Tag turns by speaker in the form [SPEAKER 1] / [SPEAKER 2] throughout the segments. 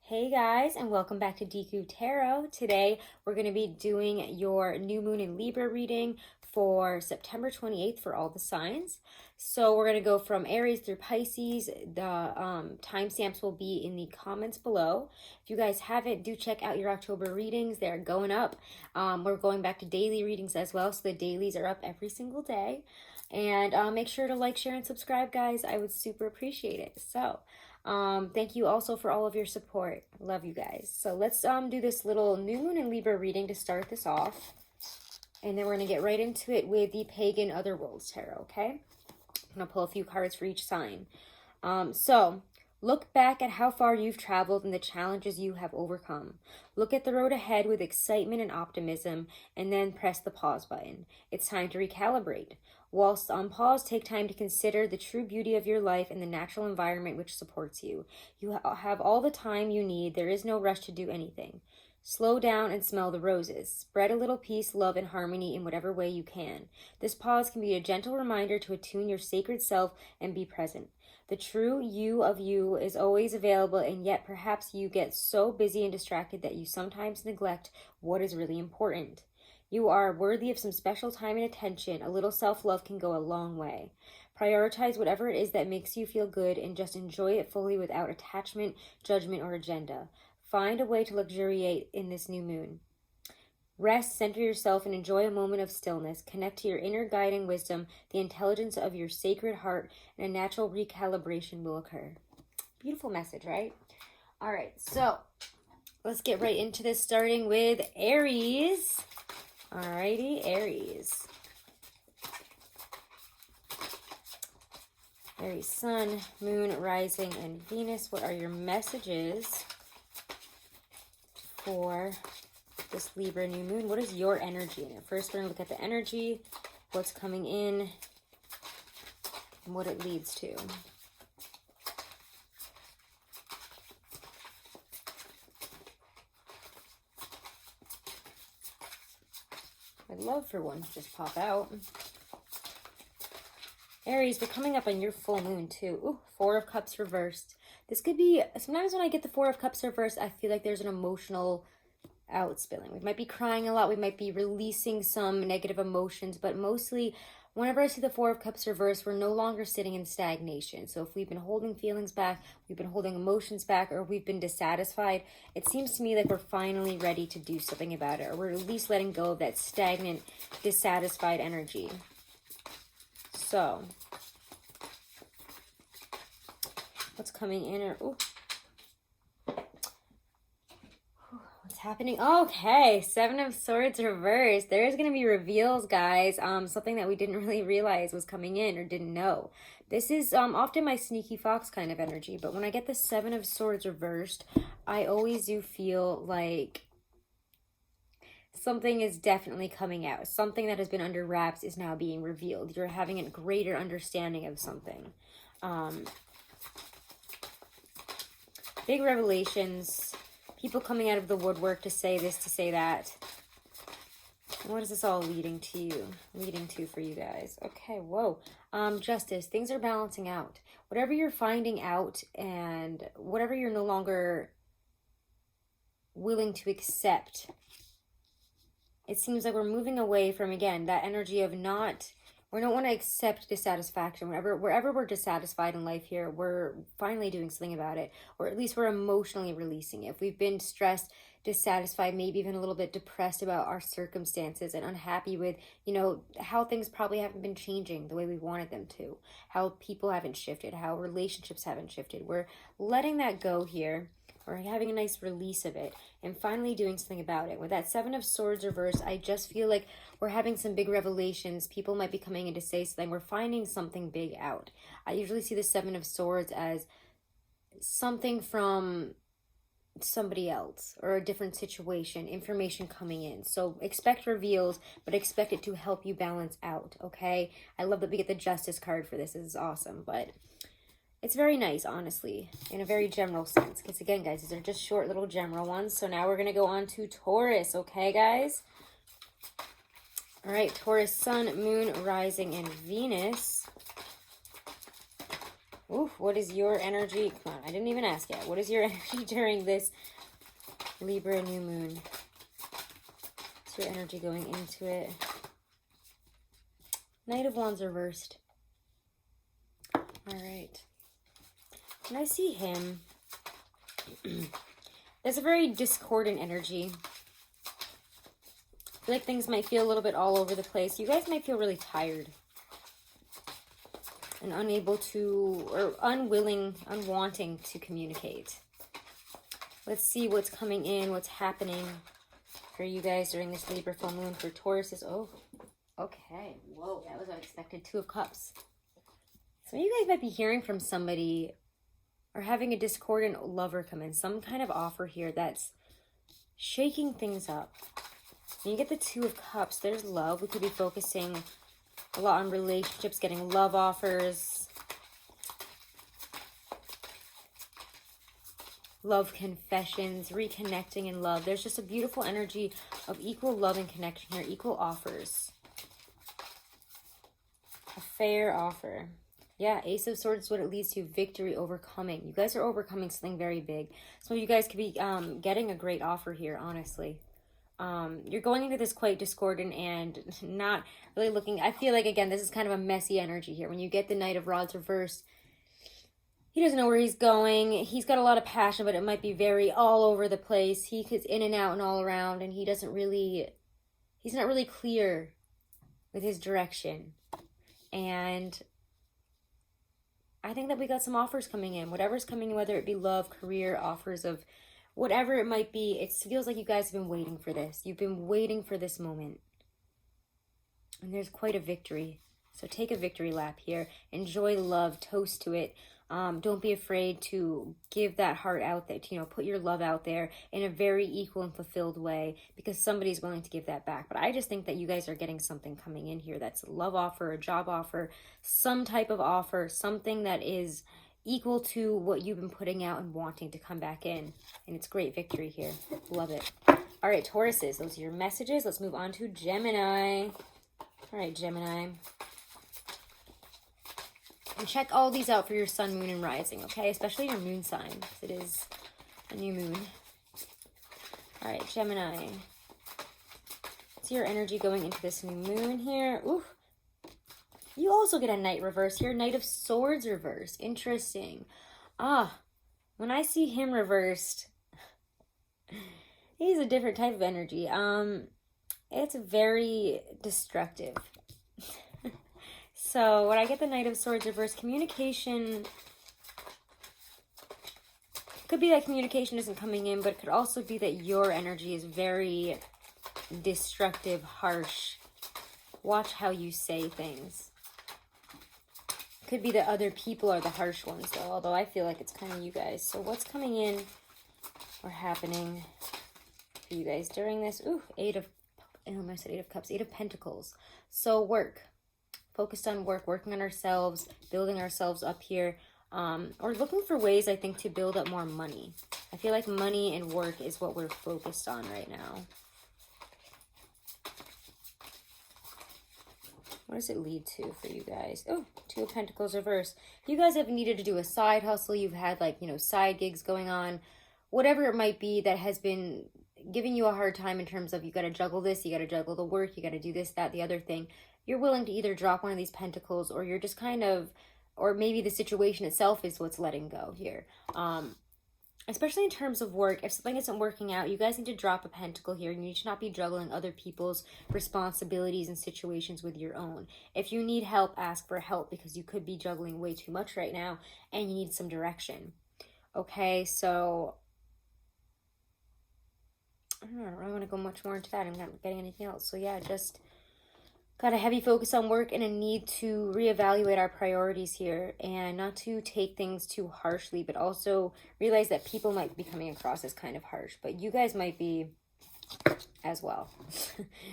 [SPEAKER 1] Hey guys, and welcome back to Deku Tarot. Today we're going to be doing your new moon in Libra reading for September 28th for all the signs. So we're going to go from Aries through Pisces. The timestamps will be in the comments below. If you guys haven't, do check out your October readings. They're going up. We're going back to daily readings as well, so the dailies are up every single day. And make sure to like, share, and subscribe, guys. I would super appreciate it. So thank you also for all of your support. Love you guys. So let's do this little new moon in Libra reading to start this off. And then we're going to get right into it with the Pagan Otherworlds Tarot, okay? I'm going to pull a few cards for each sign. So look back at how far you've traveled and the challenges you have overcome. Look at the road ahead with excitement and optimism, and then press the pause button. It's time to recalibrate. Whilst on pause, take time to consider the true beauty of your life and the natural environment which supports you. You have all the time you need. There is no rush to do anything. Slow down and smell the roses. Spread a little peace, love, and harmony in whatever way you can. This pause can be a gentle reminder to attune your sacred self and be present. The true you of you is always available, and yet perhaps you get so busy and distracted that you sometimes neglect what is really important. You are worthy of some special time and attention. A little self-love can go a long way. Prioritize whatever it is that makes you feel good and just enjoy it fully without attachment, judgment, or agenda. Find a way to luxuriate in this new moon. Rest, center yourself, and enjoy a moment of stillness. Connect to your inner guiding wisdom, the intelligence of your sacred heart, and a natural recalibration will occur. Beautiful message, right? All right, so let's get right into this, starting with Aries. Alrighty, Aries. Aries, Sun, Moon, Rising, and Venus. What are your messages for this Libra new moon? What is your energy in it? First, we're going to look at the energy, what's coming in, and what it leads to. I'd love for one to just pop out. Aries, we're coming up on your full moon too. Ooh, Four of Cups reversed. This could be, sometimes when I get the Four of Cups reversed, I feel like there's an emotional outspilling. We might be crying a lot. We might be releasing some negative emotions, but mostly whenever I see the Four of Cups reversed, we're no longer sitting in stagnation. So if we've been holding feelings back, we've been holding emotions back, or we've been dissatisfied, it seems to me like we're finally ready to do something about it, or we're at least letting go of that stagnant, dissatisfied energy. So what's coming in? Or what's happening? Okay, Seven of Swords reversed. There's going to be reveals, guys. Something that we didn't really realize was coming in or didn't know. This is often my sneaky fox kind of energy, but when I get the Seven of Swords reversed, I always do feel like something is definitely coming out. Something that has been under wraps is now being revealed. You're having a greater understanding of something. Big revelations. People coming out of the woodwork to say this, to say that. What is this all leading to for you guys? Okay, whoa. Justice. Things are balancing out. Whatever you're finding out and whatever you're no longer willing to accept, it seems like we're moving away from, again, that energy of we don't want to accept dissatisfaction. Wherever we're dissatisfied in life here, we're finally doing something about it, or at least we're emotionally releasing it. If we've been stressed, dissatisfied, maybe even a little bit depressed about our circumstances and unhappy with, how things probably haven't been changing the way we wanted them to, how people haven't shifted, how relationships haven't shifted. We're letting that go here. Or having a nice release of it and finally doing something about it. With that Seven of Swords reversed, I just feel like we're having some big revelations. People might be coming in to say something. We're finding something big out. I usually see the Seven of Swords as something from somebody else or a different situation, information coming in. So expect reveals, but expect it to help you balance out, okay? I love that we get the Justice card for this. This is awesome, but it's very nice, honestly, in a very general sense. Because again, guys, these are just short little general ones. So now we're going to go on to Taurus, okay, guys? All right, Taurus, Sun, Moon, Rising, and Venus. Oof, what is your energy? Come on, I didn't even ask yet. What is your energy during this Libra new moon? What's your energy going into it? Knight of Wands reversed. All right. When I see him, there's a very discordant energy. I feel like things might feel a little bit all over the place. You guys might feel really tired and unable to, or unwilling, unwanting to communicate. Let's see what's coming in, what's happening for you guys during this Libra full moon. For Taurus is, oh, okay. Whoa, that was unexpected. Two of Cups. So you guys might be hearing from somebody or having a discordant lover come in. Some kind of offer here that's shaking things up. When you get the Two of Cups, there's love. We could be focusing a lot on relationships, getting love offers, love confessions, reconnecting in love. There's just a beautiful energy of equal love and connection here, equal offers. A fair offer. Yeah, Ace of Swords is what it leads to, victory, overcoming. You guys are overcoming something very big. So you guys could be getting a great offer here, honestly. You're going into this quite discordant and not really looking. I feel like, again, this is kind of a messy energy here. When you get the Knight of Rods reversed, he doesn't know where he's going. He's got a lot of passion, but it might be very all over the place. He's in and out and all around, and he's not really clear with his direction. And I think that we got some offers coming in. Whatever's coming in, whether it be love, career, offers of whatever it might be, it feels like you guys have been waiting for this. You've been waiting for this moment. And there's quite a victory. So take a victory lap here. Enjoy love. Toast to it. Don't be afraid to give that heart out there. To, put your love out there in a very equal and fulfilled way, because somebody's willing to give that back. But I just think that you guys are getting something coming in here. That's a love offer, a job offer, some type of offer, something that is equal to what you've been putting out and wanting to come back in. And it's great victory here. Love it. All right, Tauruses, those are your messages. Let's move on to Gemini. All right, Gemini. And check all these out for your sun, moon, and rising, okay? Especially your moon sign, because it is a new moon. All right, Gemini. What's your energy going into this new moon here? Ooh. You also get a Knight reverse here. Knight of Swords reverse. Interesting. When I see him reversed, he's a different type of energy. It's very destructive. So when I get the Knight of Swords reverse, communication, could be that communication isn't coming in, but it could also be that your energy is very destructive, harsh. Watch how you say things. Could be that other people are the harsh ones, though, although I feel like it's kind of you guys. So what's coming in or happening for you guys during this? Ooh, Eight of Cups, Eight of Pentacles. So work. Focused on work, working on ourselves, building ourselves up here, or looking for ways, I think, to build up more money. I feel like money and work is what we're focused on right now. What does it lead to for you guys? Oh, Two of Pentacles reverse. You guys have needed to do a side hustle. You've had, like, side gigs going on. Whatever it might be that has been giving you a hard time in terms of you got to juggle this, you got to juggle the work, you got to do this, that, the other thing. You're willing to either drop one of these pentacles, or you're just kind of, or maybe the situation itself is what's letting go here. Especially in terms of work, if something isn't working out, you guys need to drop a pentacle here. You need to not be juggling other people's responsibilities and situations with your own. If you need help, ask for help, because you could be juggling way too much right now and you need some direction. Okay, so I don't know, I don't want to go much more into that. I'm not getting anything else. So yeah, just got a heavy focus on work and a need to reevaluate our priorities here, and not to take things too harshly, but also realize that people might be coming across as kind of harsh, but you guys might be as well.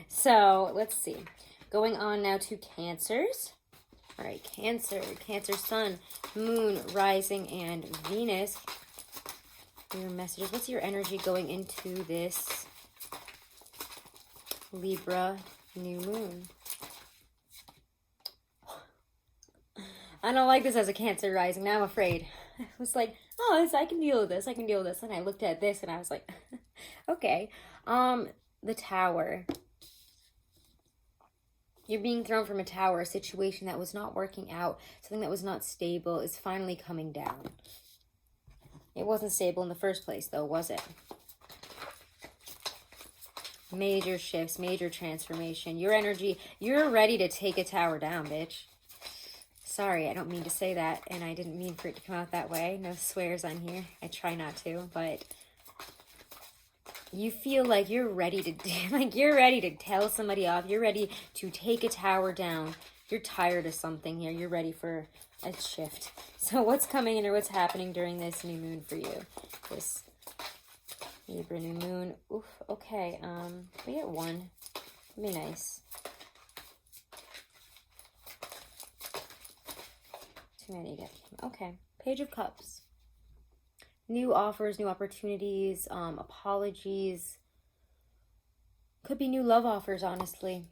[SPEAKER 1] So let's see. Going on now to Cancers. All right, Cancer, Sun, Moon, Rising, and Venus. Your messages. What's your energy going into this Libra new moon? I don't like this as a Cancer rising. Now I'm afraid. I was like, oh, I can deal with this. I can deal with this. And I looked at this and I was like, okay. The Tower. You're being thrown from a tower. A situation that was not working out, something that was not stable, is finally coming down. It wasn't stable in the first place, though, was it? Major shifts, major transformation. Your energy, you're ready to take a tower down, bitch. Sorry, I don't mean to say that, and I didn't mean for it to come out that way. No swears on here. I try not to, but you feel like you're ready to, you're ready to tell somebody off. You're ready to take a tower down. You're tired of something here. You're ready for a shift. So what's coming in or what's happening during this new moon for you? This Libra new moon. Oof, okay. We get one. That'd be nice. Too many again. Okay. Page of Cups. New offers, new opportunities, apologies. Could be new love offers, honestly.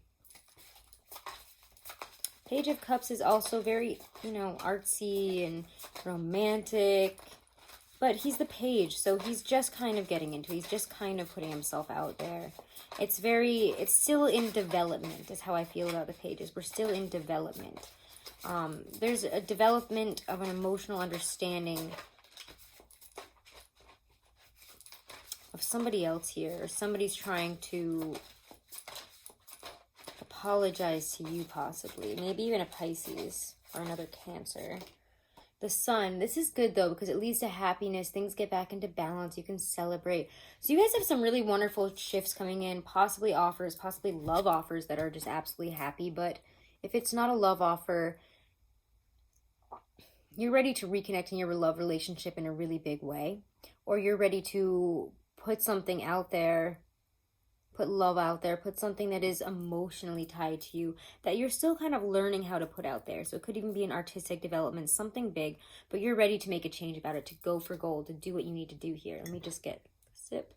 [SPEAKER 1] Page of Cups is also very, artsy and romantic. But he's the page, so he's just kind of getting into it. He's just kind of putting himself out there. It's still in development, is how I feel about the pages. We're still in development. There's a development of an emotional understanding of somebody else here, or somebody's trying to apologize to you, possibly. Maybe even a Pisces or another Cancer. The Sun. This is good, though, because it leads to happiness. Things get back into balance. You can celebrate. So you guys have some really wonderful shifts coming in, possibly offers, possibly love offers that are just absolutely happy. But if it's not a love offer, you're ready to reconnect in your love relationship in a really big way. Or you're ready to put something out there, put love out there, put something that is emotionally tied to you that you're still kind of learning how to put out there. So it could even be an artistic development, something big, but you're ready to make a change about it, to go for gold, to do what you need to do here. Let me just get a sip.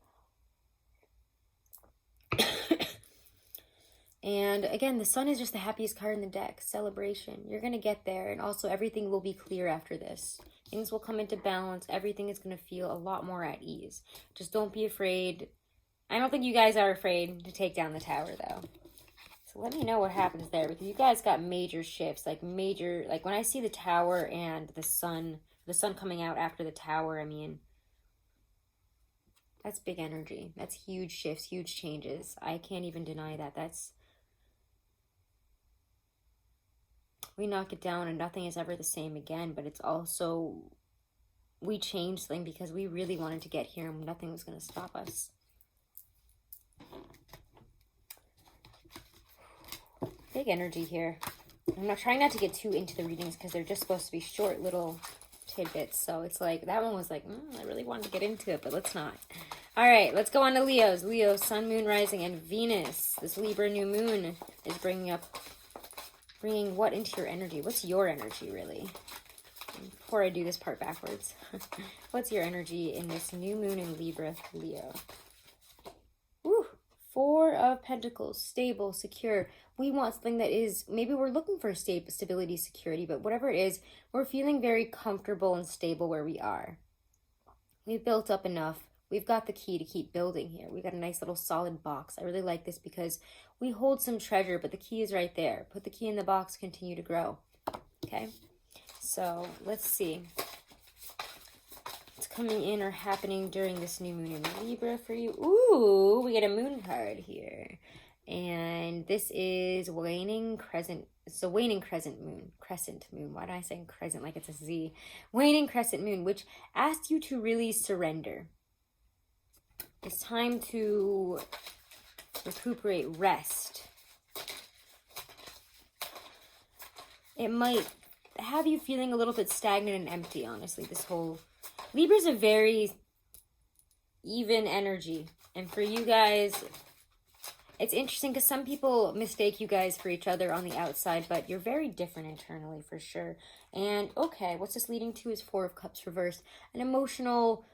[SPEAKER 1] And again, the Sun is just the happiest card in the deck. Celebration. You're going to get there. And also everything will be clear after this. Things will come into balance. Everything is going to feel a lot more at ease. Just don't be afraid. I don't think you guys are afraid to take down the tower, though. So let me know what happens there. Because you guys got major shifts. Like when I see the tower and the sun coming out after the tower, I mean, that's big energy. That's huge shifts, huge changes. I can't even deny that. We knock it down and nothing is ever the same again, but it's also, we changed something because we really wanted to get here and nothing was going to stop us. Big energy here. I'm not trying not to get too into the readings because they're just supposed to be short little tidbits. So it's like, that one was like, I really wanted to get into it, but let's not. All right, let's go on to Leos. Leo, Sun, Moon, Rising, and Venus. This Libra new moon is bringing what into your energy? What's your energy, really? Before I do this part backwards. What's your energy in this new moon in Libra, Leo? Woo! Four of Pentacles. Stable, secure. We want something that is, maybe we're looking for stability, security, but whatever it is, we're feeling very comfortable and stable where we are. We've built up enough. We've got the key to keep building here. We've got a nice little solid box. I really like this because we hold some treasure, but the key is right there. Put the key in the box, continue to grow. Okay? So, let's see what's coming in or happening during this new moon in Libra for you. Ooh, we get a moon card here. And this is waning crescent. It's a waning crescent moon. Crescent moon. Why do I say crescent like it's a Z? Waning crescent moon, which asks you to really surrender. It's time to recuperate, rest. It might have you feeling a little bit stagnant and empty, honestly. This whole Libra's a very even energy. And for you guys, it's interesting because some people mistake you guys for each other on the outside, but you're very different internally for sure. And okay, what's this leading to is Four of Cups reversed. An emotional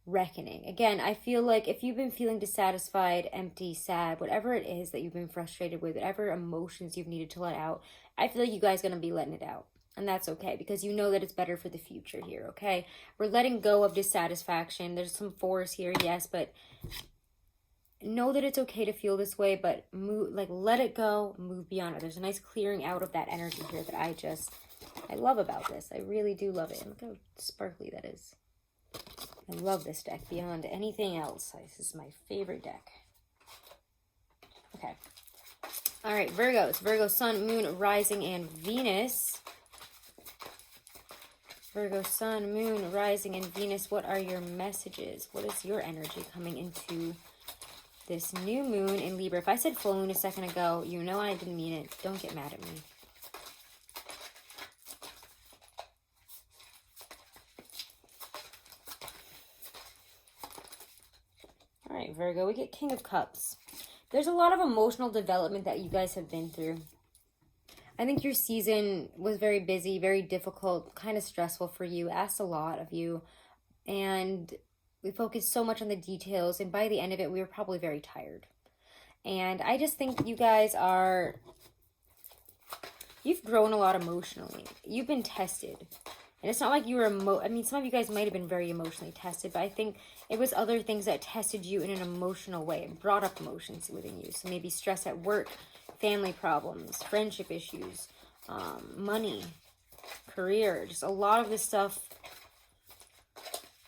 [SPEAKER 1] reckoning. Again, I feel like if you've been feeling dissatisfied, empty, sad, whatever it is that you've been frustrated with, whatever emotions you've needed to let out, I feel like you guys are going to be letting it out. And that's okay, because you know that it's better for the future here, okay? We're letting go of dissatisfaction. There's some force here, yes, but know that it's okay to feel this way, but move, like, let it go, move beyond it. There's a nice clearing out of that energy here that I love about this. I really do love it. And look how sparkly that is. I love this deck beyond anything else. This is my favorite deck. Okay. All right, Virgos. Virgo, Sun, Moon, Rising, and Venus. Virgo, Sun, Moon, Rising, and Venus. What are your messages? What is your energy coming into this new moon in Libra? If I said full moon a second ago, you know I didn't mean it. Don't get mad at me. All right, Virgo, we get King of Cups. There's a lot of emotional development that you guys have been through. I think your season was very busy, very difficult, kind of stressful for you, asked a lot of you, and we focused so much on the details, and by the end of it, we were probably very tired. And I just think you guys you've grown a lot emotionally. You've been tested. And it's not like you were, I mean, some of you guys might have been very emotionally tested, but I think it was other things that tested you in an emotional way. It brought up emotions within you. So maybe stress at work, family problems, friendship issues, money, career. Just a lot of this stuff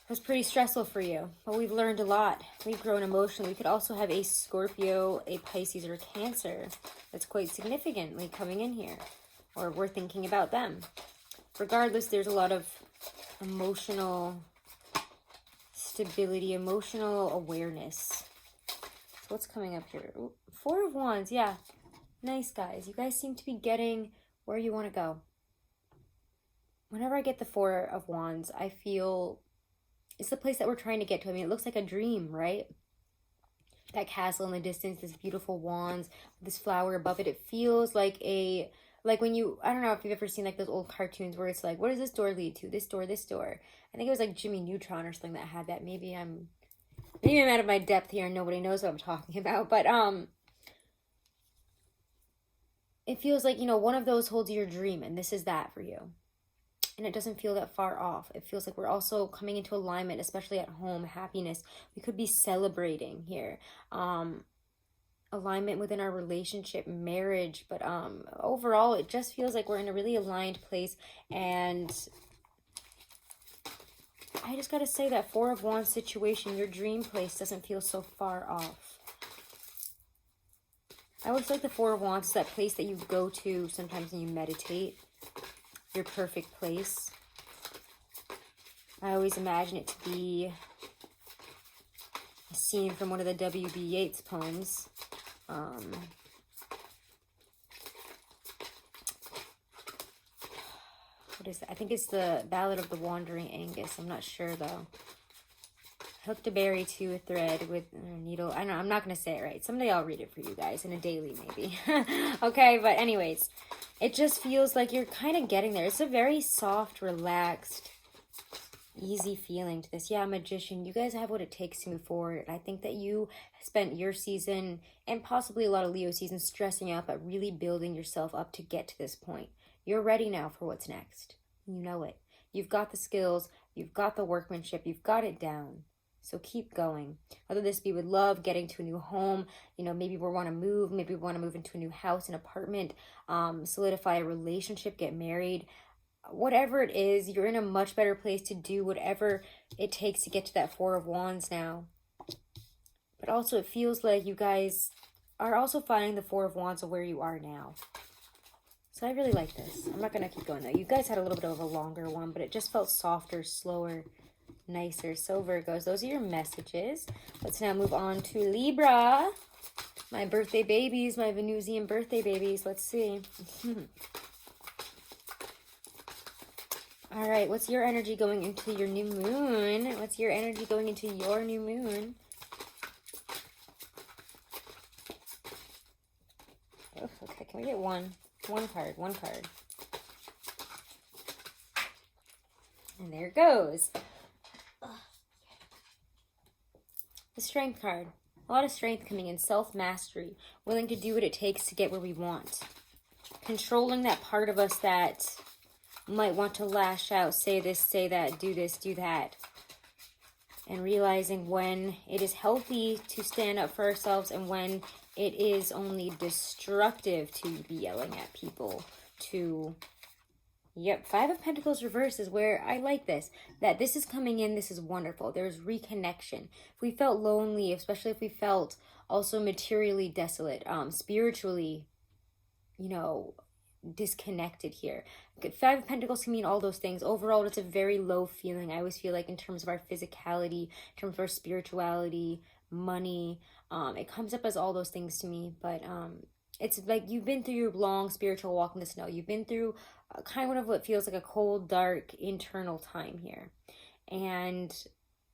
[SPEAKER 1] was pretty stressful for you. But we've learned a lot. We've grown emotionally. We could also have a Scorpio, a Pisces, or a Cancer that's quite significantly coming in here. Or we're thinking about them. Regardless, there's a lot of emotional stability, emotional awareness. So what's coming up here? Ooh, Four of Wands, yeah. Nice, guys. You guys seem to be getting where you want to go. Whenever I get the Four of Wands, I feel it's the place that we're trying to get to. I mean, it looks like a dream, right? That castle in the distance, this beautiful wands, this flower above it. It feels like when you, I don't know if you've ever seen like those old cartoons where it's like, what does this door lead to? This door, this door. I think it was like Jimmy Neutron or something that had that. Maybe I'm out of my depth here and nobody knows what I'm talking about. But it feels like, one of those holds your dream, and this is that for you. And it doesn't feel that far off. It feels like we're also coming into alignment, especially at home, happiness. We could be celebrating here. Alignment within our relationship, marriage, but overall it just feels like we're in a really aligned place. And I just gotta say that Four of Wands situation, your dream place, doesn't feel so far off. I always like the Four of Wands is that place that you go to sometimes when you meditate, your perfect place. I always imagine it to be a scene from one of the W.B. Yeats poems. What is that? I think it's the Ballad of the Wandering Angus. I'm not sure though. Hooked a berry to a thread with a needle. I don't know. I'm not going to say it right. Someday I'll read it for you guys in a daily maybe. Okay, but anyways, it just feels like you're kind of getting there. It's a very soft, relaxed, easy feeling to this. Yeah, Magician, you guys have what it takes to move forward. I think that you spent your season and possibly a lot of Leo seasons stressing out, but really building yourself up to get to this point. You're ready now for what's next. You know it. You've got the skills. You've got the workmanship. You've got it down. So keep going. Whether this be with love, getting to a new home, maybe we want to move. Maybe we want to move into a new house, an apartment, solidify a relationship, get married. Whatever it is, you're in a much better place to do whatever it takes to get to that Four of Wands now. But also it feels like you guys are also finding the Four of Wands of where you are now. So I really like this. I'm not going to keep going though. You guys had a little bit of a longer one, but it just felt softer, slower, nicer. So Virgos, those are your messages. Let's now move on to Libra. My birthday babies, my Venusian birthday babies. Let's see. All right, what's your energy going into your new moon? What's your energy going into your new moon? Oh, okay, can we get one card? And there it goes. The Strength card. A lot of strength coming in. Self-mastery. Willing to do what it takes to get where we want. Controlling that part of us that might want to lash out, say this, say that, do this, do that. And realizing when it is healthy to stand up for ourselves and when it is only destructive to be yelling at people, to... Yep, Five of Pentacles reverse is where I like this. That this is coming in, this is wonderful. There's reconnection. If we felt lonely, especially if we felt also materially desolate, spiritually, you know, disconnected here. Five of Pentacles can mean all those things. Overall, it's a very low feeling. I always feel like in terms of our physicality, in terms of our spirituality, money, it comes up as all those things to me. But it's like you've been through your long spiritual walk in the snow. You've been through kind of what feels like a cold, dark, internal time here. And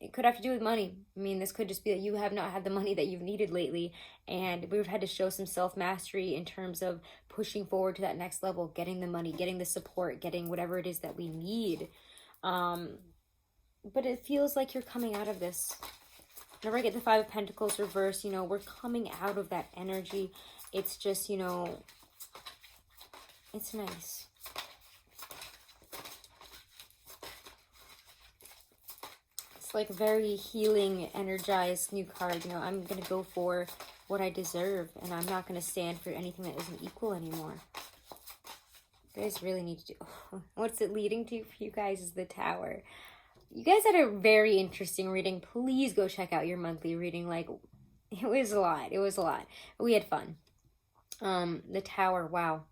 [SPEAKER 1] it could have to do with money. I mean, this could just be that you have not had the money that you've needed lately. And we've had to show some self-mastery in terms of pushing forward to that next level, getting the money, getting the support, getting whatever it is that we need. But it feels like you're coming out of this. Whenever I get the Five of Pentacles reversed, you know, we're coming out of that energy. It's just, you know, it's nice. Like a very healing, energized new card. You know, I'm going to go for what I deserve, and I'm not going to stand for anything that isn't equal anymore. You guys really need to do... What's it leading to for you guys is the Tower. You guys had a very interesting reading. Please go check out your monthly reading. Like, it was a lot. It was a lot. We had fun. The Tower, wow.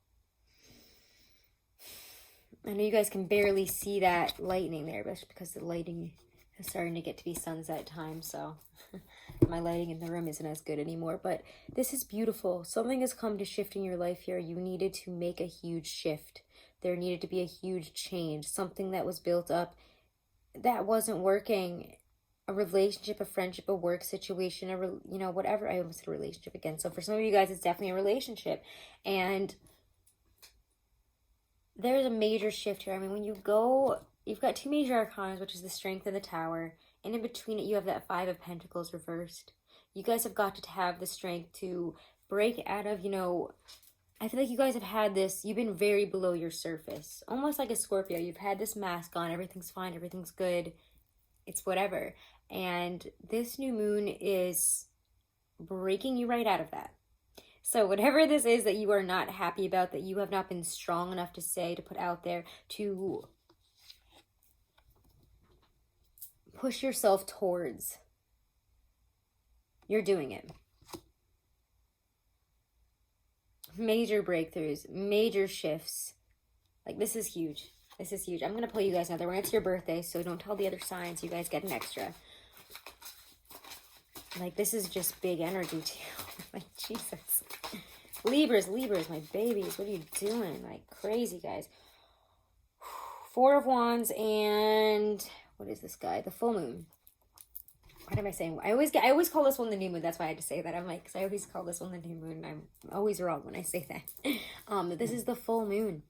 [SPEAKER 1] I know you guys can barely see that lightning there, but that's because the lighting... It's starting to get to be sunset time, so my lighting in the room isn't as good anymore. But this is beautiful. Something has come to shift in your life here. You needed to make a huge shift. There needed to be a huge change. Something that was built up that wasn't working. A relationship, a friendship, a work situation, you know, whatever. I almost said a relationship again. So for some of you guys, it's definitely a relationship. And there's a major shift here. I mean, when you go... You've got two major arcana, which is the Strength and the Tower. And in between it, you have that Five of Pentacles reversed. You guys have got to have the strength to break out of, you know... I feel like you guys have had this... You've been very below your surface. Almost like a Scorpio. You've had this mask on. Everything's fine. Everything's good. It's whatever. And this new moon is breaking you right out of that. So whatever this is that you are not happy about, that you have not been strong enough to say, to put out there, to... push yourself towards. You're doing it. Major breakthroughs, major shifts. Like, this is huge. This is huge. I'm going to pull you guys another one. It's your birthday, so don't tell the other signs. You guys get an extra. Like, this is just big energy, too. Like, Jesus. Libras, my babies. What are you doing? Like, crazy, guys. Four of Wands and... What is this guy? The full moon. What am I saying? I always call this one the new moon. That's why I had to say that. I'm like, because I always call this one the new moon. I'm always wrong when I say that. This is the full moon.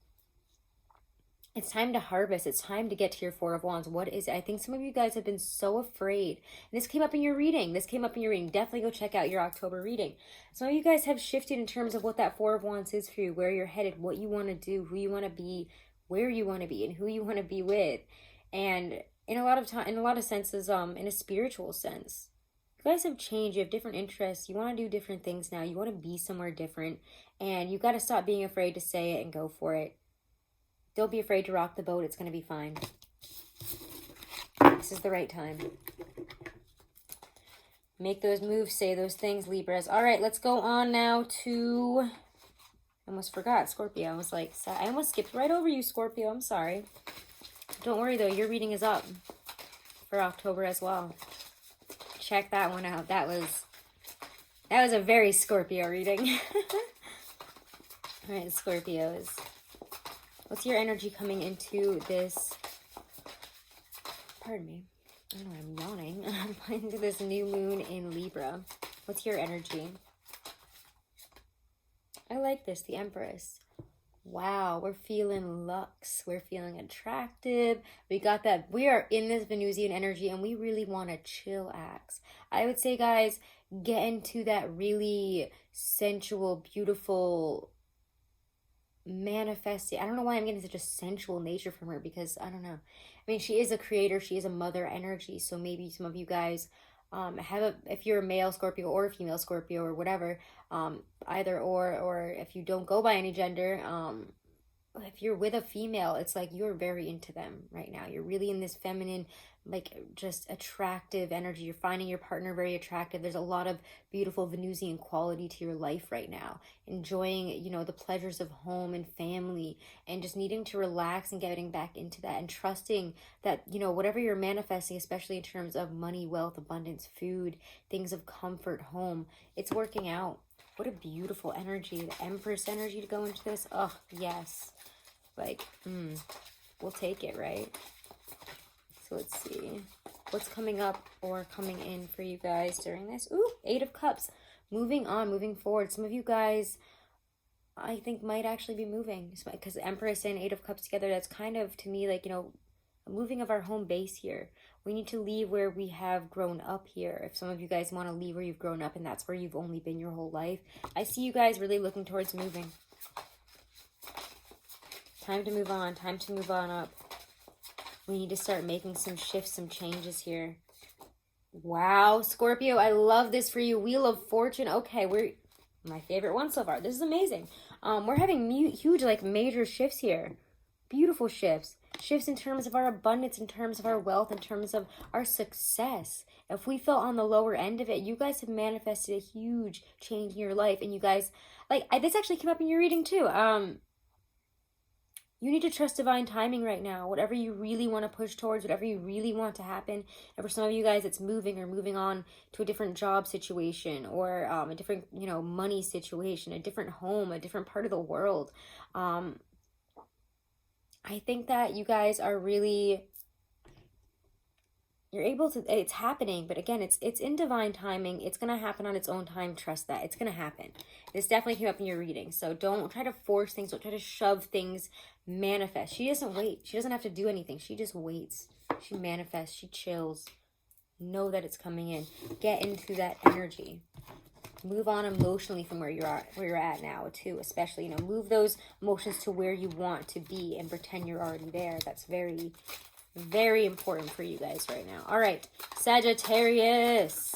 [SPEAKER 1] It's time to harvest. It's time to get to your Four of Wands. What is it? I think some of you guys have been so afraid. And this came up in your reading. Definitely go check out your October reading. Some of you guys have shifted in terms of what that Four of Wands is for you, where you're headed, what you want to do, who you want to be, where you want to be, and who you want to be with. And in a lot of senses, in a spiritual sense, you guys have changed. You have different interests. You want to do different things now. You want to be somewhere different. And you got to stop being afraid to say it and go for it. Don't be afraid to rock the boat. It's going to be fine. This is the right time. Make those moves. Say those things, Libras. All right, let's go on now to... I almost forgot Scorpio. I almost skipped right over you, Scorpio. I'm sorry. Don't worry, though. Your reading is up for October as well. Check that one out. That was a very Scorpio reading. All right, Scorpios. What's your energy coming into this? Pardon me. I don't know, I'm yawning. Into this new moon in Libra. What's your energy? I like this, the Empress. Wow, we're feeling luxe. We're feeling attractive. We got that. We are in this Venusian energy and we really want to chillax. I would say, guys, get into that really sensual, beautiful manifesting. I don't know why I'm getting such a sensual nature from her, because I don't know. I mean, she is a creator, she is a mother energy. So maybe some of you guys if you're a male Scorpio or a female Scorpio or whatever, either or if you don't go by any gender, if you're with a female, it's like you're very into them right now. You're really in this feminine, like just attractive energy. You're finding your partner very attractive. There's a lot of beautiful Venusian quality to your life right now. Enjoying, you know, the pleasures of home and family, and just needing to relax and getting back into that, and trusting that, you know, whatever you're manifesting, especially in terms of money, wealth, abundance, food, things of comfort, home, it's working out. What a beautiful energy. The Empress energy to go into this. Oh, yes. Like, we'll take it, right? So let's see. What's coming up or coming in for you guys during this? Ooh, 8 of Cups. Moving on, moving forward. Some of you guys, I think, might actually be moving. Because Empress and 8 of Cups together, that's kind of, to me, like, you know, a moving of our home base here. We need to leave where we have grown up here. If some of you guys want to leave where you've grown up and that's where you've only been your whole life, I see you guys really looking towards moving. Time to move on. Time to move on up. We need to start making some shifts, some changes here. Wow, Scorpio, I love this for you. Wheel of Fortune. Okay, we're my favorite one so far. This is amazing. We're having huge, like, major shifts here. Beautiful shifts. Shifts in terms of our abundance, in terms of our wealth, in terms of our success. If we felt on the lower end of it, you guys have manifested a huge change in your life. And you guys, like, this actually came up in your reading too. You need to trust divine timing right now. Whatever you really want to push towards, whatever you really want to happen. And for some of you guys, it's moving or moving on to a different job situation, or a different, you know, money situation, a different home, a different part of the world. I think that you guys are really, you're able to, it's happening, but again, it's in divine timing. It's going to happen on its own time. Trust that. It's going to happen. This definitely came up in your reading. So don't try to force things. Don't try to shove things. Manifest. She doesn't wait. She doesn't have to do anything. She just waits. She manifests. She chills. Know that it's coming in. Get into that energy. Move on emotionally from where you're at now too, especially, you know, move those emotions to where you want to be and pretend you're already there. That's very, very important for you guys right now. All right, Sagittarius.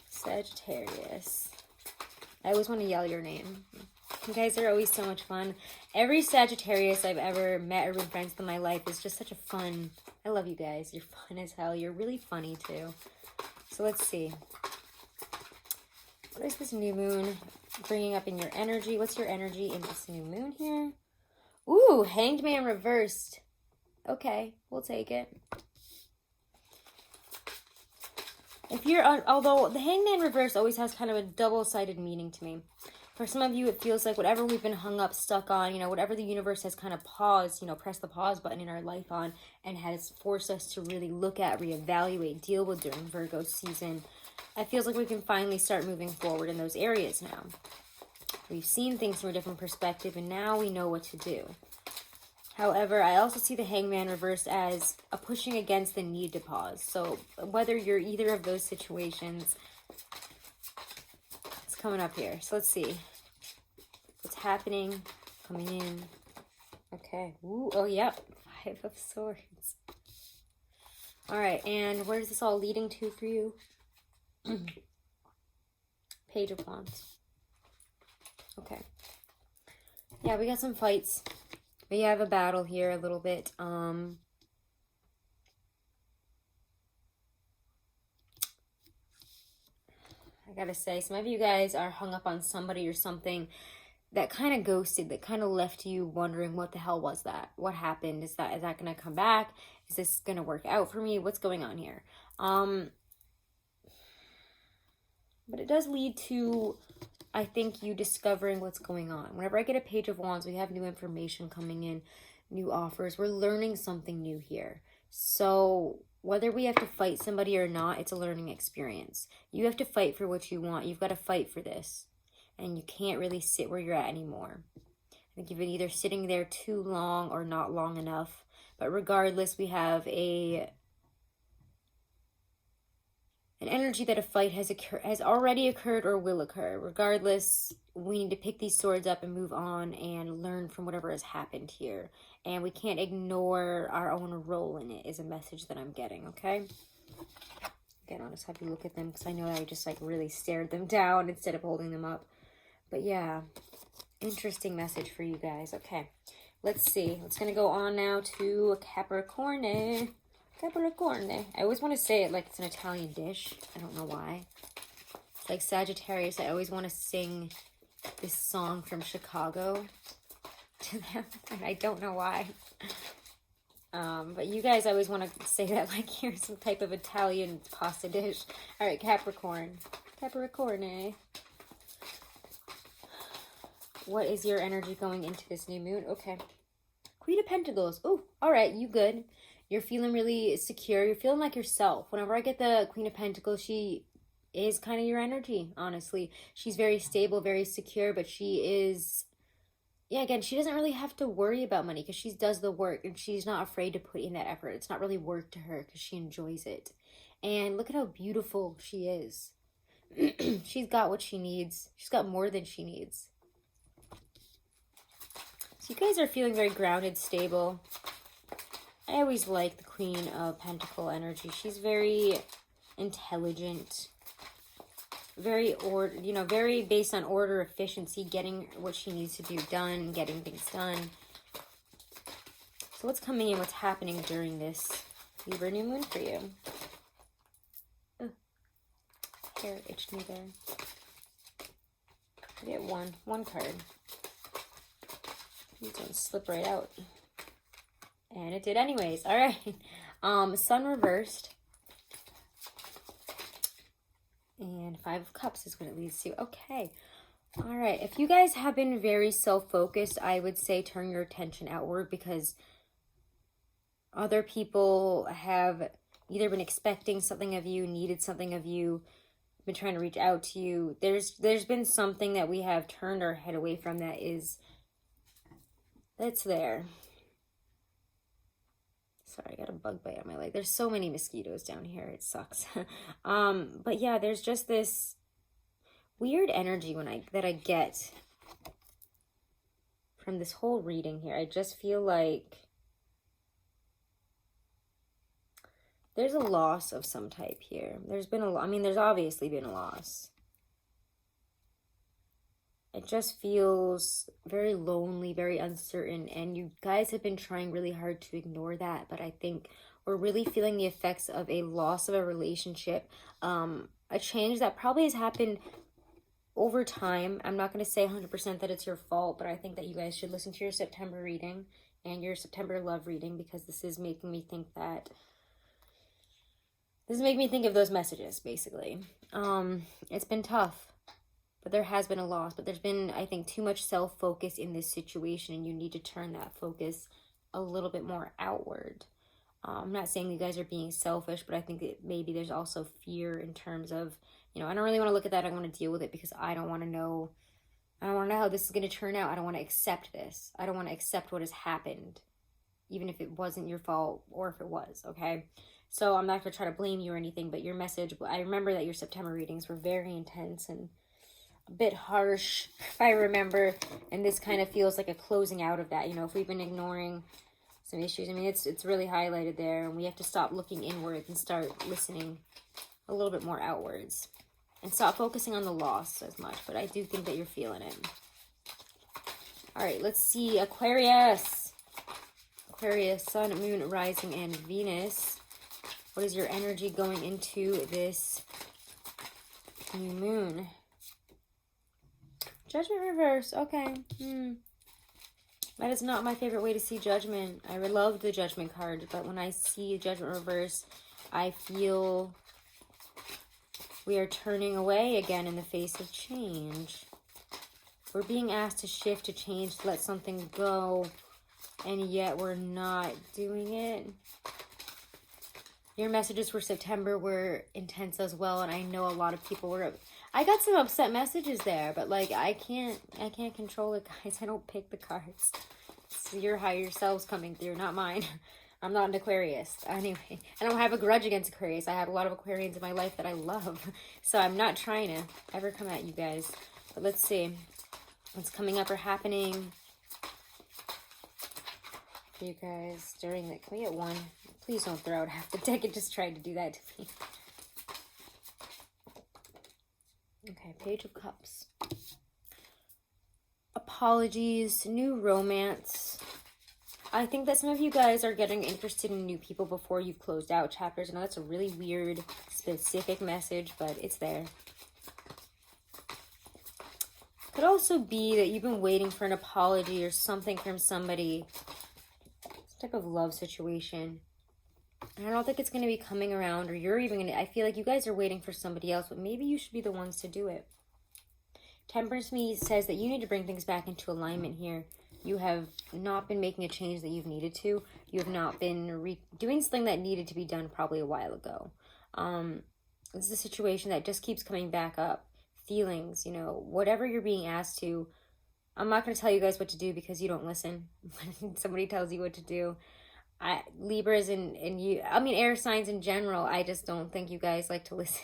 [SPEAKER 1] Sagittarius. I always want to yell your name. You guys are always so much fun. Every Sagittarius I've ever met or been friends with in my life is just such a fun. I love you guys. You're fun as hell. You're really funny too. So let's see. What is this new moon bringing up in your energy? What's your energy in this new moon here? Ooh, Hanged Man reversed. Okay, we'll take it. If you're on, although the Hangman reverse always has kind of a double-sided meaning to me. For some of you, it feels like whatever we've been hung up, stuck on, you know, whatever the universe has kind of paused, you know, pressed the pause button in our life on, and has forced us to really look at, reevaluate, deal with during Virgo season. It feels like we can finally start moving forward in those areas now. We've seen things from a different perspective, and now we know what to do. However, I also see the Hangman reversed as a pushing against the need to pause. So whether you're either of those situations, it's coming up here. So let's see what's happening, coming in. Okay. Ooh, oh, yep. 5 of Swords. All right. And where's this all leading to for you? Page of Wands. Okay. Yeah, we got some fights. We have a battle here a little bit. I gotta say, some of you guys are hung up on somebody or something that kind of ghosted, that kind of left you wondering, what the hell was that? What happened? Is that gonna come back? Is this gonna work out for me? What's going on here? But it does lead to, I think, you discovering what's going on. Whenever I get a Page of Wands, we have new information coming in, new offers. We're learning something new here. So whether we have to fight somebody or not, it's a learning experience. You have to fight for what you want. You've got to fight for this. And you can't really sit where you're at anymore. I think you've been either sitting there too long or not long enough. But regardless, we have an an energy that a fight has already occurred or will occur. Regardless, we need to pick these swords up and move on and learn from whatever has happened here. And we can't ignore our own role in it, is a message that I'm getting, okay? Again, I'll just have you look at them because I know I just like really stared them down instead of holding them up. But yeah, interesting message for you guys. Okay, let's see. It's going to go on now to Capricorn. Capricorn. I always want to say it like it's an Italian dish. I don't know why. It's like Sagittarius. I always want to sing this song from Chicago to them. And I don't know why. But you guys always want to say that like you're some type of Italian pasta dish. All right, Capricorn. Capricorn. What is your energy going into this new moon? Okay. Queen of Pentacles. Oh, all right, you good. You're feeling really secure. You're feeling like yourself. Whenever I get the Queen of Pentacles, she is kind of your energy, honestly. She's very stable, very secure, but she is, yeah, again, she doesn't really have to worry about money because she does the work and she's not afraid to put in that effort. It's not really work to her because she enjoys it. And look at how beautiful she is. She's got what she needs. She's got more than she needs. So you guys are feeling very grounded, stable. I always like the Queen of Pentacle energy. She's very intelligent, very very based on order, efficiency, getting what she needs to do done, getting things done. So what's coming in, what's happening during this Libra new moon for you? Oh, hair itched me there. I get one card. These ones slip right out. And it did anyways. All right. Sun reversed. And 5 of Cups is what it leads to. Okay. All right. If you guys have been very self-focused, I would say turn your attention outward because other people have either been expecting something of you, needed something of you, been trying to reach out to you. There's been something that we have turned our head away from that's there. Sorry, I got a bug bite on my leg. There's so many mosquitoes down here. It sucks. But yeah, there's just this weird energy that I get from this whole reading here. I just feel like there's a loss of some type here. There's obviously been a loss. It just feels very lonely, very uncertain, and you guys have been trying really hard to ignore that, but I think we're really feeling the effects of a loss of a relationship, a change that probably has happened over time. I'm not going to say 100% that it's your fault, but I think that you guys should listen to your September reading and your September love reading because this is making me think of those messages, basically. It's been tough. But there has been a loss. But there's been, I think, too much self-focus in this situation. And you need to turn that focus a little bit more outward. I'm not saying you guys are being selfish. But I think that maybe there's also fear in terms of, I don't really want to look at that. I want to deal with it because I don't want to know. I don't want to know how this is going to turn out. I don't want to accept this. I don't want to accept what has happened. Even if it wasn't your fault or if it was, okay? So I'm not going to try to blame you or anything. But your message, I remember that your September readings were very intense and a bit harsh, if I remember, and this kind of feels like a closing out of that. If we've been ignoring some issues, it's really highlighted there, and we have to stop looking inward and start listening a little bit more outwards and stop focusing on the loss as much. But I do think that you're feeling it. All right, let's see. Aquarius, Sun, Moon, Rising, and Venus. What is your energy going into this new moon? Judgment reverse. Okay. That is not my favorite way to see Judgment. I love the Judgment card, but when I see Judgment reverse, I feel we are turning away again in the face of change. We're being asked to shift, to change, to let something go, and yet we're not doing it. Your messages for September were intense as well, and I know a lot of people were. I got some upset messages there, but like I can't control it, guys. I don't pick the cards. It's your higher selves coming through, not mine. I'm not an Aquarius. Anyway, I don't have a grudge against Aquarius. I have a lot of Aquarians in my life that I love. So I'm not trying to ever come at you guys. But let's see what's coming up or happening for you guys during the... Can we get one? Please don't throw out half the deck. It just tried to do that to me. Okay, Page of Cups. Apologies, new romance. I think that some of you guys are getting interested in new people before you've closed out chapters. I know that's a really weird, specific message, but it's there. Could also be that you've been waiting for an apology or something from somebody. Some type of love situation. And I don't think it's going to be coming around, or you're even going to... I feel like you guys are waiting for somebody else, but maybe you should be the ones to do it. Temperance me says that you need to bring things back into alignment here. You have not been making a change that you've needed to. You have not been doing something that needed to be done probably a while ago. This is a situation that just keeps coming back up. Feelings, you know, whatever you're being asked to. I'm not going to tell you guys what to do because you don't listen when somebody tells you what to do. Libras and you, I mean, air signs in general, I just don't think you guys like to listen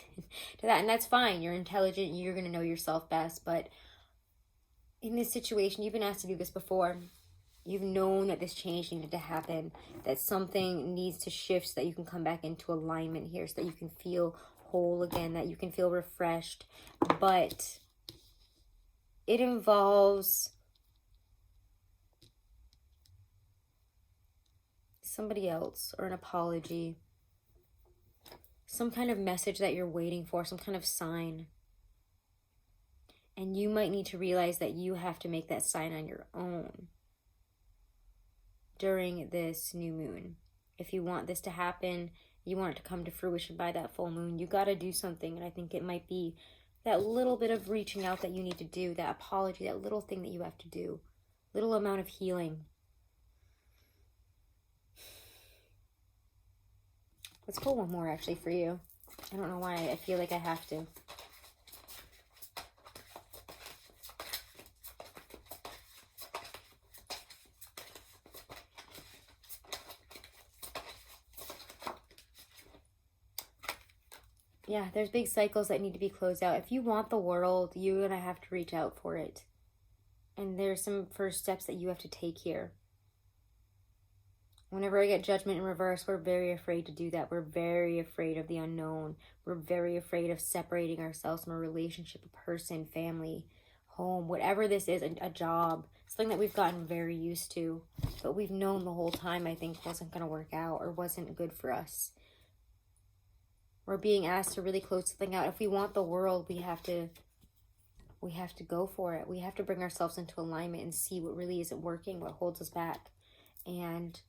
[SPEAKER 1] to that. And that's fine. You're intelligent. You're going to know yourself best. But in this situation, you've been asked to do this before. You've known that this change needed to happen, that something needs to shift so that you can come back into alignment here, so that you can feel whole again, that you can feel refreshed. But it involves somebody else or an apology, some kind of message that you're waiting for, some kind of sign. And you might need to realize that you have to make that sign on your own during this new moon. If you want this to happen, you want it to come to fruition by that full moon, you got to do something. And I think it might be that little bit of reaching out that you need to do, that apology, that little thing that you have to do, little amount of healing. Let's pull one more actually for you. I don't know why I feel like I have to. Yeah, there's big cycles that need to be closed out. If you want the world, you're going to have to reach out for it. And there's some first steps that you have to take here. Whenever I get judgment in reverse, we're very afraid to do that. We're very afraid of the unknown. We're very afraid of separating ourselves from a relationship, a person, family, home, whatever this is, a job, something that we've gotten very used to. But we've known the whole time, I think, wasn't going to work out or wasn't good for us. We're being asked to really close something out. If we want the world, we have to go for it. We have to bring ourselves into alignment and see what really isn't working, what holds us back. And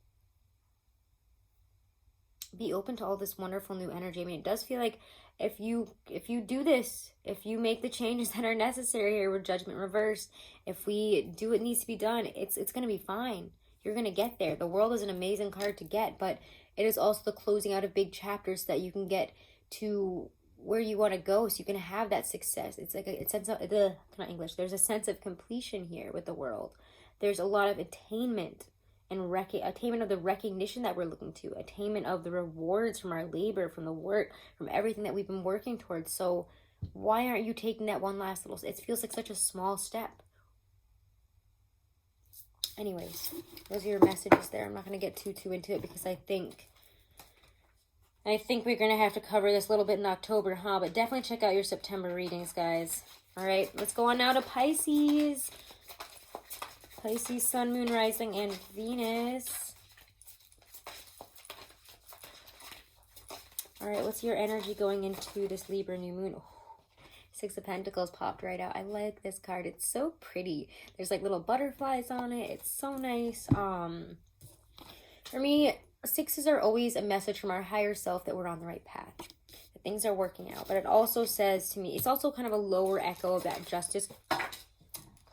[SPEAKER 1] be open to all this wonderful new energy. I mean, it does feel like if you do this, if you make the changes that are necessary here with judgment reversed, if we do what needs to be done, it's going to be fine. You're going to get there. The world is an amazing card to get, but it is also the closing out of big chapters so that you can get to where you want to go, so you can have that success. It's like a sense of not English. There's a sense of completion here with the world. There's a lot of attainment and attainment of the recognition that we're looking to, attainment of the rewards from our labor, from the work, from everything that we've been working towards. So why aren't you taking that one last little? It feels like such a small step. Anyways, those are your messages there. I'm not going to get too into it because I think we're going to have to cover this a little bit in October, huh? But definitely check out your September readings, guys. All right, let's go on now to Pisces. Pisces, Sun, Moon, Rising, and Venus. All right, what's your energy going into this Libra new moon? Oh, Six of Pentacles popped right out. I like this card. It's so pretty. There's like little butterflies on it. It's so nice. For me, sixes are always a message from our higher self that we're on the right path, that things are working out. But it also says to me, it's also kind of a lower echo of that justice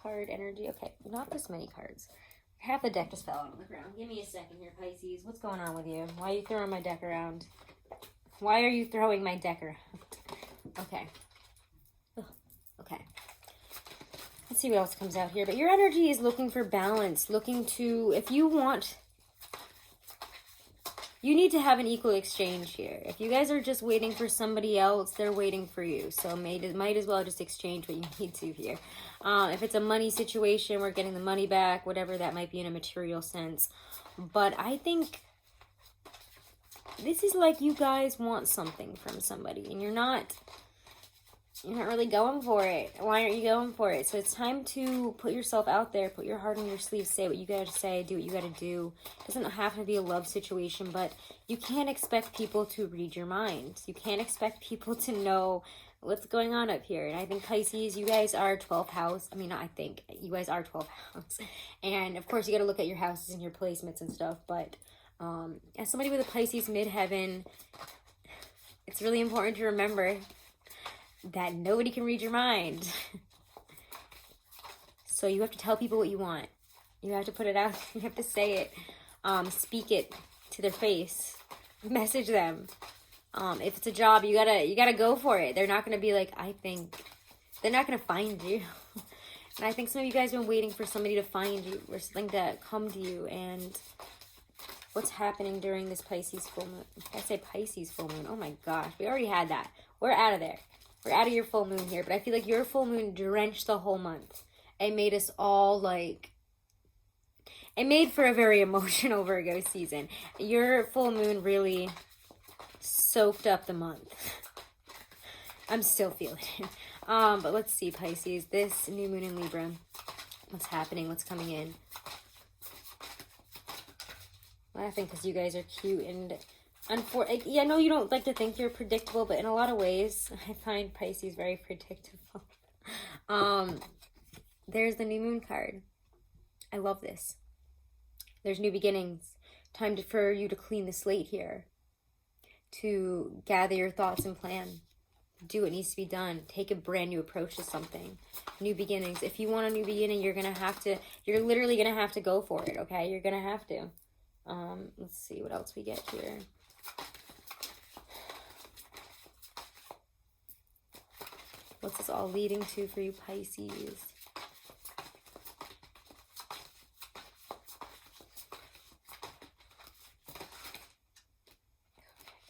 [SPEAKER 1] card energy. Okay, not this many cards. Half the deck just fell on the ground. Give me a second here, Pisces. What's going on with you? Why are you throwing my deck around? Why are you throwing my deck around? Okay. Ugh. Okay. Let's see what else comes out here. But your energy is looking for balance, looking to, if you want you need to have an equal exchange here. If you guys are just waiting for somebody else, they're waiting for you. So might as well just exchange what you need to here. If it's a money situation, we're getting the money back, whatever that might be in a material sense. But I think this is like you guys want something from somebody and you're not really going for it. Why aren't you going for it? So it's time to put yourself out there, put your heart on your sleeve, say what you gotta say, do what you gotta do. It doesn't have to be a love situation, but you can't expect people to read your mind. You can't expect people to know what's going on up here. And I think Pisces, you guys are 12th house. I mean, not I think, you guys are 12th house. And of course you gotta look at your houses and your placements and stuff, but as somebody with a Pisces midheaven, it's really important to remember that nobody can read your mind. So you have to tell people what you want. You have to put it out. You have to say it. Speak it to their face. Message them. If it's a job, you gotta go for it. They're not gonna be like, I think. They're not gonna find you. And I think some of you guys have been waiting for somebody to find you or something to come to you. And what's happening during this Pisces full moon? I say Pisces full moon. Oh my gosh, we already had that. We're out of there. We're out of your full moon here. But I feel like your full moon drenched the whole month. It made us all like... It made for a very emotional Virgo season. Your full moon really soaked up the month. I'm still feeling it. But let's see, Pisces. This new moon in Libra. What's happening? What's coming in? Laughing because you guys are cute and I know you don't like to think you're predictable, but in a lot of ways I find Pisces very predictable. There's the new moon card. I love this. There's new beginnings. Time for you to clean the slate here, to gather your thoughts and plan, do what needs to be done, take a brand new approach to something. New beginnings. If you want a new beginning, you're literally gonna have to go for it. Okay, you're gonna have to. Let's see what else we get here. What's this all leading to for you, Pisces?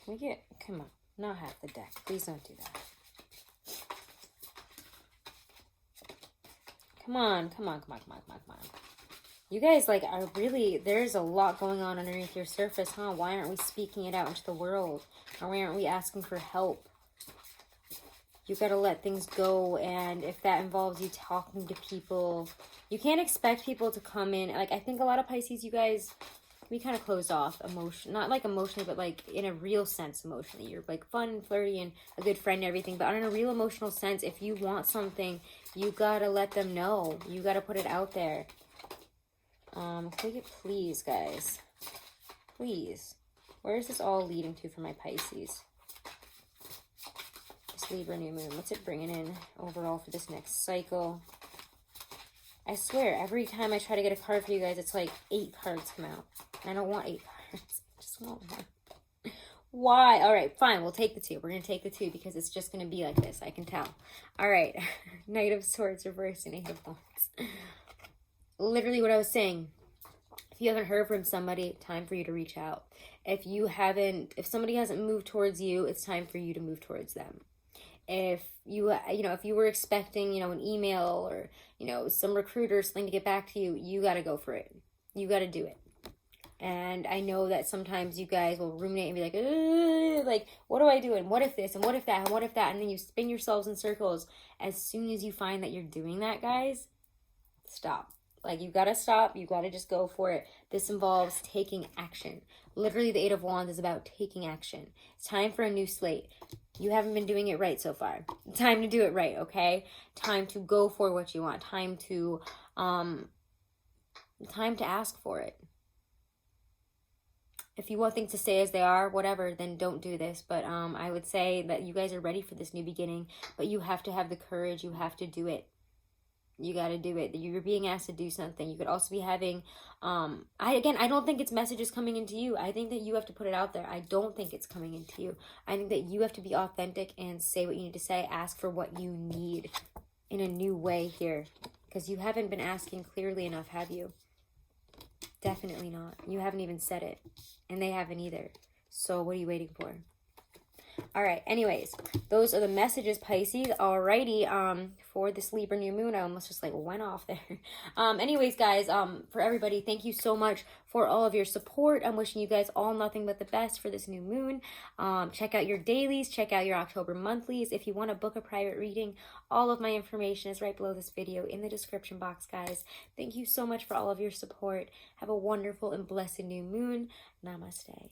[SPEAKER 1] Can we get, come on, not half the deck. Please don't do that. Come on. You guys, like, are really, there's a lot going on underneath your surface, huh? Why aren't we speaking it out into the world? Or why aren't we asking for help? You gotta let things go, and if that involves you talking to people, you can't expect people to come in. Like, I think a lot of Pisces, you guys, we kind of closed off not like emotionally, but like in a real sense emotionally. You're like fun and flirty and a good friend and everything, but on a real emotional sense, if you want something, you gotta let them know. You gotta put it out there. Click it, please, guys. Please. Where is this all leading to for my Pisces? This Libra new moon. What's it bringing in overall for this next cycle? I swear, every time I try to get a card for you guys, it's like 8 cards come out. I don't want 8 cards. I just want 1. Why? All right, fine. We'll take the 2. We're going to take the 2 because it's just going to be like this. I can tell. All right. Knight of Swords reversed and 8 of Wands. Literally what I was saying. If you haven't heard from somebody, time for you to reach out. If somebody hasn't moved towards you, it's time for you to move towards them. If if you were expecting, an email or, some recruiter or something to get back to you, you got to go for it. You got to do it. And I know that sometimes you guys will ruminate and be like, what do I do? And what if this? And what if that? And what if that? And then you spin yourselves in circles. As soon as you find that you're doing that, guys, stop. Like, you got to stop. You got to just go for it. This involves taking action. Literally, the 8 of Wands is about taking action. It's time for a new slate. You haven't been doing it right so far. Time to do it right, okay? Time to go for what you want. Time to ask for it. If you want things to stay as they are, whatever, then don't do this. But I would say that you guys are ready for this new beginning, but you have to have the courage. You have to do it. You got to do it. You're being asked to do something. You could also be having, I don't think it's messages coming into you. I think that you have to put it out there. I don't think it's coming into you. I think that you have to be authentic and say what you need to say. Ask for what you need in a new way here, because you haven't been asking clearly enough, have you? Definitely not. You haven't even said it. And they haven't either. So what are you waiting for? All right, anyways, those are the messages, Pisces. Alrighty, for this Libra new moon. I almost just like went off there. Anyways, guys, for everybody, thank you so much for all of your support. I'm wishing you guys all nothing but the best for this new moon. Check out your dailies, check out your October monthlies. If you want to book a private reading, all of my information is right below this video in the description box, guys. Thank you so much for all of your support. Have a wonderful and blessed new moon. Namaste.